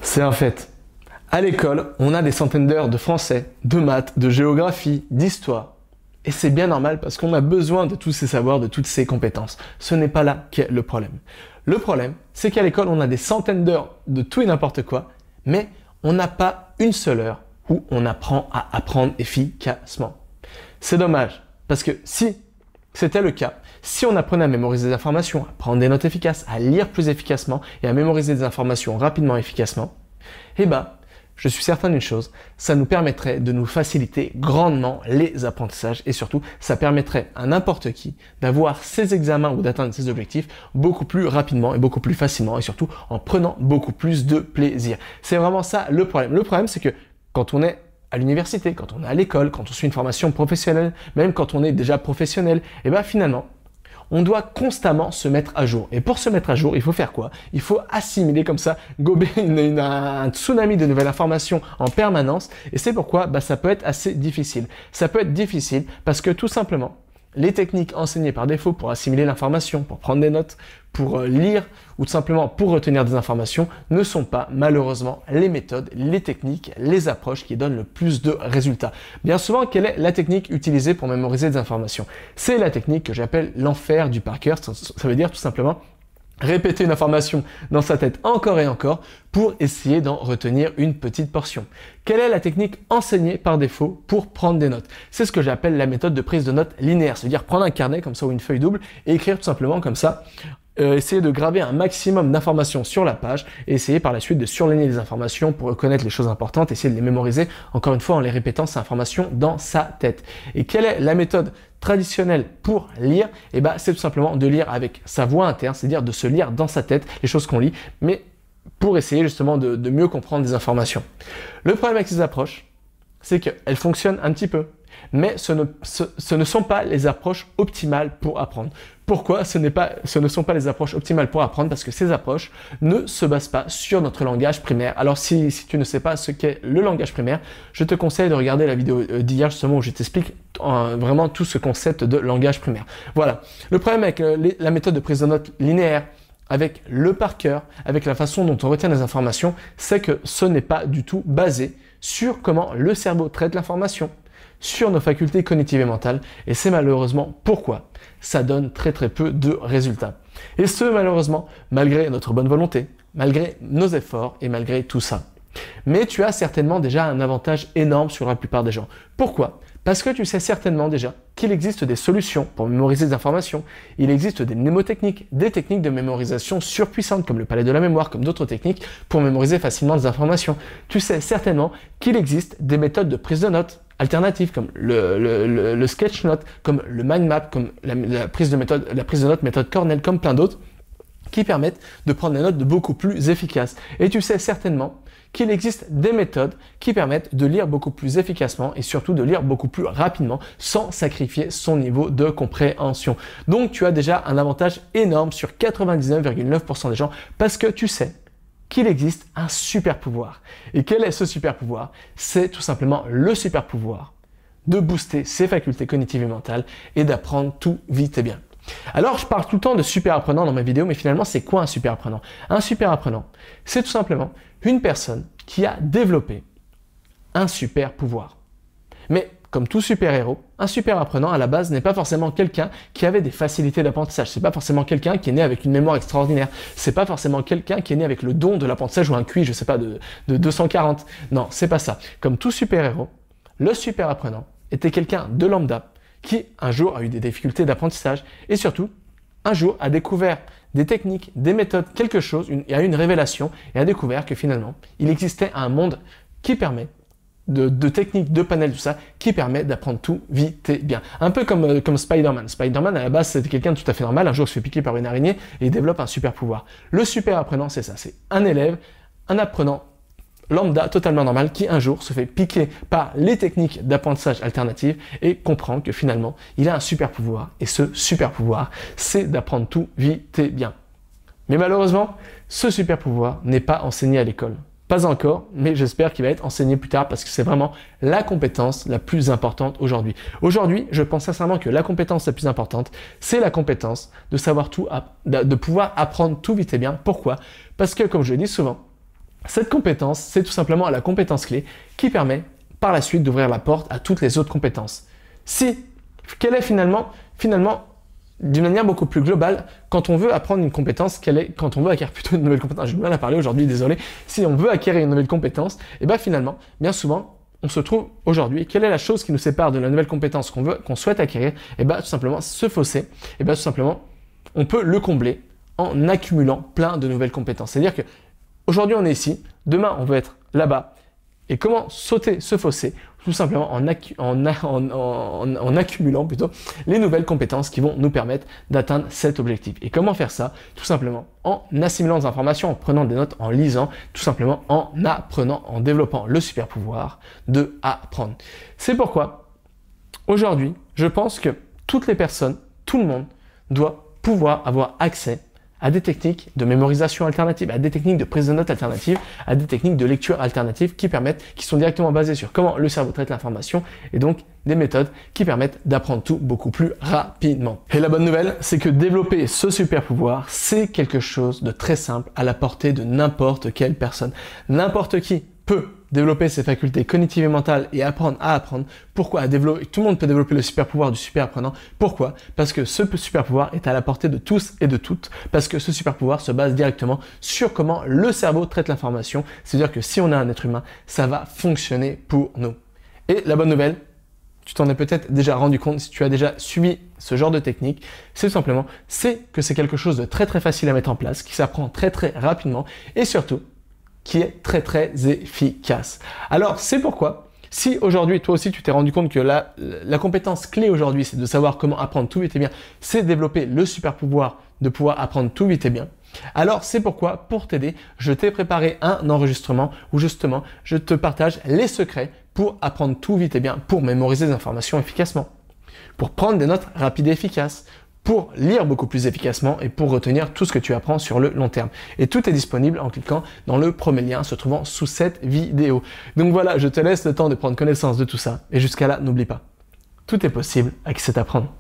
C'est un fait. À l'école, on a des centaines d'heures de français, de maths, de géographie, d'histoire. Et c'est bien normal parce qu'on a besoin de tous ces savoirs, de toutes ces compétences. Ce n'est pas là qu'est le problème. Le problème, c'est qu'à l'école, on a des centaines d'heures de tout et n'importe quoi, mais on n'a pas une seule heure où on apprend à apprendre efficacement. C'est dommage, parce que si c'était le cas, si on apprenait à mémoriser des informations, à prendre des notes efficaces, à lire plus efficacement et à mémoriser des informations rapidement et efficacement, eh ben, je suis certain d'une chose, ça nous permettrait de nous faciliter grandement les apprentissages et surtout, ça permettrait à n'importe qui d'avoir ses examens ou d'atteindre ses objectifs beaucoup plus rapidement et beaucoup plus facilement et surtout en prenant beaucoup plus de plaisir. C'est vraiment ça le problème. Le problème, c'est que quand on est à l'université, quand on est à l'école, quand on suit une formation professionnelle, même quand on est déjà professionnel, et bien finalement, on doit constamment se mettre à jour. Et pour se mettre à jour, il faut faire quoi? Il faut assimiler comme ça, gober un tsunami de nouvelles informations en permanence. Et c'est pourquoi ça peut être assez difficile. Ça peut être difficile parce que tout simplement, les techniques enseignées par défaut pour assimiler l'information, pour prendre des notes, pour lire ou tout simplement pour retenir des informations ne sont pas malheureusement les méthodes, les techniques, les approches qui donnent le plus de résultats. Bien souvent, quelle est la technique utilisée pour mémoriser des informations? C'est la technique que j'appelle l'enfer du par cœur. Ça veut dire tout simplement répéter une information dans sa tête encore et encore pour essayer d'en retenir une petite portion. Quelle est la technique enseignée par défaut pour prendre des notes? C'est ce que j'appelle la méthode de prise de notes linéaire. C'est-à-dire prendre un carnet comme ça ou une feuille double et écrire tout simplement comme ça. Essayer de graver un maximum d'informations sur la page et essayer par la suite de surligner les informations pour reconnaître les choses importantes, essayer de les mémoriser encore une fois en les répétant ces informations dans sa tête. Et quelle est la méthode traditionnelle pour lire? C'est tout simplement de lire avec sa voix interne, c'est-à-dire de se lire dans sa tête les choses qu'on lit, mais pour essayer justement de mieux comprendre des informations. Le problème avec ces approches, c'est qu'elles fonctionnent un petit peu, mais ce ne sont pas les approches optimales pour apprendre. Pourquoi ce ne sont pas les approches optimales pour apprendre? Parce que ces approches ne se basent pas sur notre langage primaire. Alors si tu ne sais pas ce qu'est le langage primaire, je te conseille de regarder la vidéo d'hier justement où je t'explique vraiment tout ce concept de langage primaire. Voilà. Le problème avec la méthode de prise de notes linéaire, avec le par cœur, avec la façon dont on retient les informations, c'est que ce n'est pas du tout basé sur comment le cerveau traite l'information, sur nos facultés cognitives et mentales, et c'est malheureusement pourquoi ça donne très peu de résultats. Et ce, malheureusement, malgré notre bonne volonté, malgré nos efforts et malgré tout ça. Mais tu as certainement déjà un avantage énorme sur la plupart des gens. Pourquoi? Parce que tu sais certainement déjà qu'il existe des solutions pour mémoriser des informations. Il existe des mnémotechniques, des techniques de mémorisation surpuissantes comme le palais de la mémoire, comme d'autres techniques pour mémoriser facilement des informations. Tu sais certainement qu'il existe des méthodes de prise de notes alternatives comme le sketch note, comme le mind map, comme la prise de notes méthode Cornell, comme plein d'autres qui permettent de prendre des notes de beaucoup plus efficaces. Et tu sais certainement qu'il existe des méthodes qui permettent de lire beaucoup plus efficacement et surtout de lire beaucoup plus rapidement sans sacrifier son niveau de compréhension. Donc tu as déjà un avantage énorme sur 99,9% des gens parce que tu sais qu'il existe un super pouvoir. Et quel est ce super pouvoir? C'est tout simplement le super pouvoir de booster ses facultés cognitives et mentales et d'apprendre tout vite et bien. Alors, je parle tout le temps de super apprenant dans mes vidéos, mais finalement, c'est quoi un super apprenant? Un super apprenant, c'est tout simplement une personne qui a développé un super pouvoir. Mais comme tout super-héros, un super apprenant à la base n'est pas forcément quelqu'un qui avait des facilités d'apprentissage. C'est pas forcément quelqu'un qui est né avec une mémoire extraordinaire. C'est pas forcément quelqu'un qui est né avec le don de l'apprentissage ou un QI, je sais pas, de 240. Non, c'est pas ça. Comme tout super-héros, le super apprenant était quelqu'un de lambda qui un jour a eu des difficultés d'apprentissage et surtout un jour a découvert des techniques, des méthodes, quelque chose, il a eu une révélation et a découvert que finalement il existait un monde qui permet de techniques, de panels, tout ça, qui permet d'apprendre tout vite et bien. Un peu comme Spider-Man. Spider-Man, à la base, c'était quelqu'un de tout à fait normal. Un jour, il se fait piquer par une araignée et il développe un super pouvoir. Le super apprenant, c'est ça. C'est un élève, un apprenant lambda, totalement normal, qui un jour se fait piquer par les techniques d'apprentissage alternatives et comprend que finalement, il a un super pouvoir. Et ce super pouvoir, c'est d'apprendre tout vite et bien. Mais malheureusement, ce super pouvoir n'est pas enseigné à l'école. Pas encore, mais j'espère qu'il va être enseigné plus tard parce que c'est vraiment la compétence la plus importante aujourd'hui. Aujourd'hui, je pense sincèrement que la compétence la plus importante, c'est la compétence de savoir tout, de pouvoir apprendre tout vite et bien. Pourquoi? Parce que, comme je le dis souvent, Cette compétence, c'est tout simplement la compétence clé qui permet par la suite d'ouvrir la porte à toutes les autres compétences. Quelle est finalement, d'une manière beaucoup plus globale, quand on veut apprendre une compétence, quand on veut acquérir plutôt une nouvelle compétence, j'ai du mal à parler aujourd'hui, désolé, si on veut acquérir une nouvelle compétence, et bien finalement, bien souvent, on se trouve aujourd'hui, quelle est la chose qui nous sépare de la nouvelle compétence qu'on souhaite acquérir? Et bien tout simplement, ce fossé, et bien tout simplement, on peut le combler en accumulant plein de nouvelles compétences. C'est-à-dire que aujourd'hui on est ici, demain on veut être là-bas. Et comment sauter ce fossé? Tout simplement en accumulant plutôt les nouvelles compétences qui vont nous permettre d'atteindre cet objectif. Et comment faire ça? Tout simplement en assimilant des informations, en prenant des notes, en lisant, tout simplement en apprenant, en développant le super pouvoir de apprendre. C'est pourquoi aujourd'hui, je pense que toutes les personnes, tout le monde doit pouvoir avoir accès à des techniques de mémorisation alternative, à des techniques de prise de notes alternatives, à des techniques de lecture alternatives qui sont directement basées sur comment le cerveau traite l'information et donc des méthodes qui permettent d'apprendre tout beaucoup plus rapidement. Et la bonne nouvelle, c'est que développer ce super pouvoir, c'est quelque chose de très simple à la portée de n'importe quelle personne. N'importe qui peut développer ses facultés cognitives et mentales et apprendre à apprendre. Pourquoi? Tout le monde peut développer le super pouvoir du super apprenant. Pourquoi? Parce que ce super pouvoir est à la portée de tous et de toutes. Parce que ce super pouvoir se base directement sur comment le cerveau traite l'information. C'est-à-dire que si on a un être humain, ça va fonctionner pour nous. Et la bonne nouvelle, tu t'en es peut-être déjà rendu compte si tu as déjà suivi ce genre de technique, c'est tout simplement, que c'est quelque chose de très très facile à mettre en place, qui s'apprend très très rapidement et surtout, qui est très très efficace. Alors c'est pourquoi, si aujourd'hui toi aussi tu t'es rendu compte que la compétence clé aujourd'hui c'est de savoir comment apprendre tout vite et bien, c'est développer le super pouvoir de pouvoir apprendre tout vite et bien, alors c'est pourquoi pour t'aider, je t'ai préparé un enregistrement où justement je te partage les secrets pour apprendre tout vite et bien, pour mémoriser des informations efficacement, pour prendre des notes rapides et efficaces, pour lire beaucoup plus efficacement et pour retenir tout ce que tu apprends sur le long terme. Et tout est disponible en cliquant dans le premier lien se trouvant sous cette vidéo. Donc voilà, je te laisse le temps de prendre connaissance de tout ça. Et jusqu'à là, n'oublie pas, tout est possible avec cet apprendre.